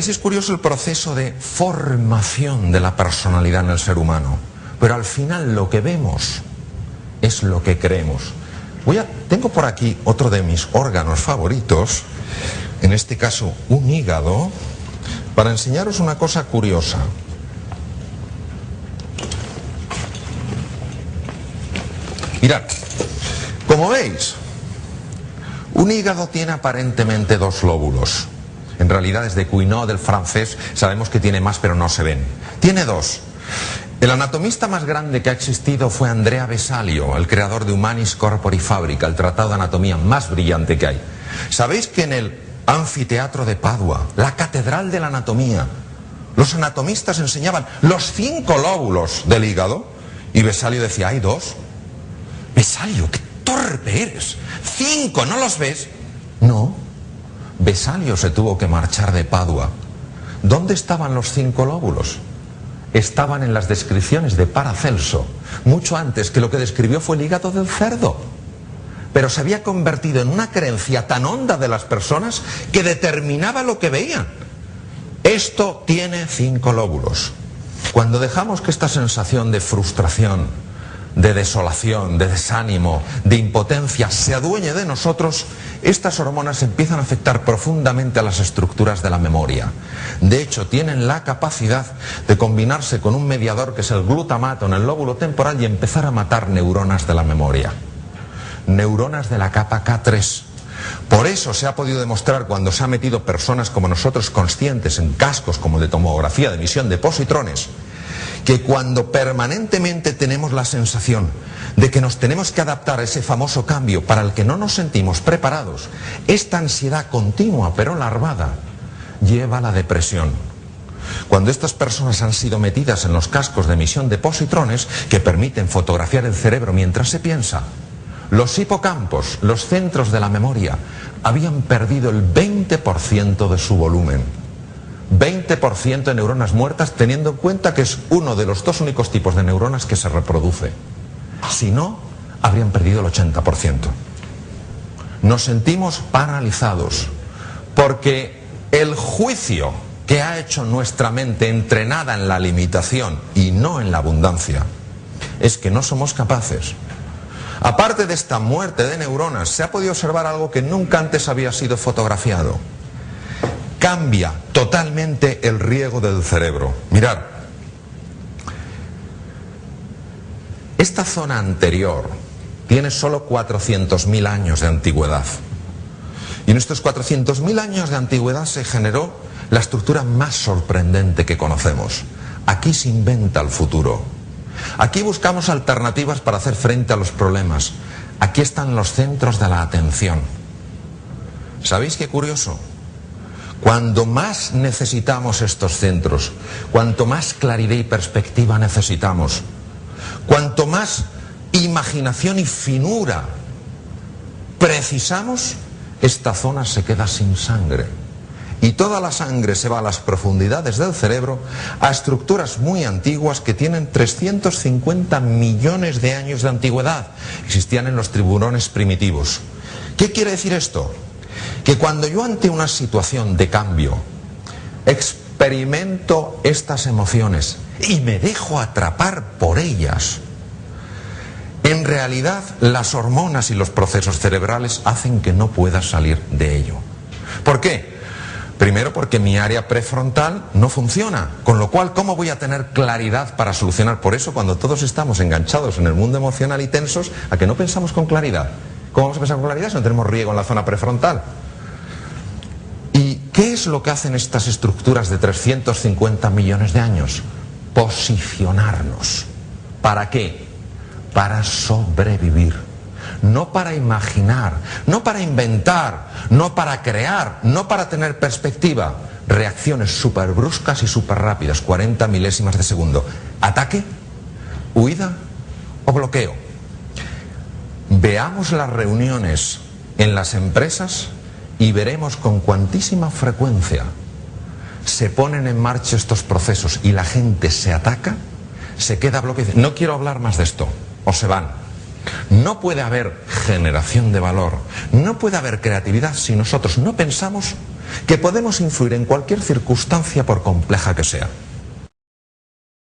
¿Veis? Es curioso el proceso de formación de la personalidad en el ser humano. Pero al final lo que vemos es lo que creemos. Tengo por aquí otro de mis órganos favoritos, en este caso un hígado, para enseñaros una cosa curiosa. Mirad, como veis, un hígado tiene aparentemente dos lóbulos. En realidad, desde Cuinot, del francés, sabemos que tiene más, pero no se ven. Tiene dos. El anatomista más grande que ha existido fue Andrea Vesalio, el creador de Humanis Corpori Fabrica, el tratado de anatomía más brillante que hay. ¿Sabéis que en el anfiteatro de Padua, la catedral de la anatomía, los anatomistas enseñaban los 5 lóbulos del hígado? Y Vesalio decía, ¿hay 2? Vesalio, qué torpe eres. 5, ¿no los ves? No. Vesalio se tuvo que marchar de Padua. ¿Dónde estaban los 5 lóbulos? Estaban en las descripciones de Paracelso, mucho antes, que lo que describió fue el hígado del cerdo. Pero se había convertido en una creencia tan honda de las personas que determinaba lo que veían. Esto tiene 5 lóbulos. Cuando dejamos que esta sensación de frustración, de desolación, de desánimo, de impotencia se adueñe de nosotros, estas hormonas empiezan a afectar profundamente a las estructuras de la memoria. De hecho, tienen la capacidad de combinarse con un mediador que es el glutamato en el lóbulo temporal y empezar a matar neuronas de la memoria. Neuronas de la capa K3. Por eso se ha podido demostrar, cuando se han metido personas como nosotros conscientes en cascos como de tomografía de emisión de positrones, que cuando permanentemente tenemos la sensación de que nos tenemos que adaptar a ese famoso cambio para el que no nos sentimos preparados, esta ansiedad continua pero larvada lleva a la depresión. Cuando estas personas han sido metidas en los cascos de emisión de positrones que permiten fotografiar el cerebro mientras se piensa, los hipocampos, los centros de la memoria, habían perdido el 20% de su volumen. 20% de neuronas muertas, teniendo en cuenta que es uno de los 2 únicos tipos de neuronas que se reproduce. Si no, habrían perdido el 80%. Nos sentimos paralizados porque el juicio que ha hecho nuestra mente entrenada en la limitación y no en la abundancia es que no somos capaces. Aparte de esta muerte de neuronas, se ha podido observar algo que nunca antes había sido fotografiado. Cambia totalmente el riego del cerebro. Mirad, esta zona anterior tiene solo 400.000 años de antigüedad. Y en estos 400.000 años de antigüedad se generó la estructura más sorprendente que conocemos. Aquí se inventa el futuro. Aquí buscamos alternativas para hacer frente a los problemas. Aquí están los centros de la atención. ¿Sabéis qué curioso? Cuando más necesitamos estos centros, cuanto más claridad y perspectiva necesitamos, cuanto más imaginación y finura precisamos, esta zona se queda sin sangre. Y toda la sangre se va a las profundidades del cerebro, a estructuras muy antiguas que tienen 350 millones de años de antigüedad. Existían en los tiburones primitivos. ¿Qué quiere decir esto? Que cuando yo, ante una situación de cambio, experimento estas emociones y me dejo atrapar por ellas, en realidad las hormonas y los procesos cerebrales hacen que no pueda salir de ello. ¿Por qué? Primero, porque mi área prefrontal no funciona, con lo cual, ¿cómo voy a tener claridad para solucionar? Por eso, cuando todos estamos enganchados en el mundo emocional y tensos, ¿a que no pensamos con claridad? ¿Cómo vamos a pensar con claridad si no tenemos riego en la zona prefrontal? ¿Y qué es lo que hacen estas estructuras de 350 millones de años? Posicionarnos. ¿Para qué? Para sobrevivir. No para imaginar, no para inventar, no para crear, no para tener perspectiva. Reacciones súper bruscas y súper rápidas, 40 milésimas de segundo. Ataque, huida o bloqueo. Veamos las reuniones en las empresas y veremos con cuantísima frecuencia se ponen en marcha estos procesos y la gente se ataca, se queda bloqueada. No quiero hablar más de esto, o se van. No puede haber generación de valor, no puede haber creatividad si nosotros no pensamos que podemos influir en cualquier circunstancia por compleja que sea.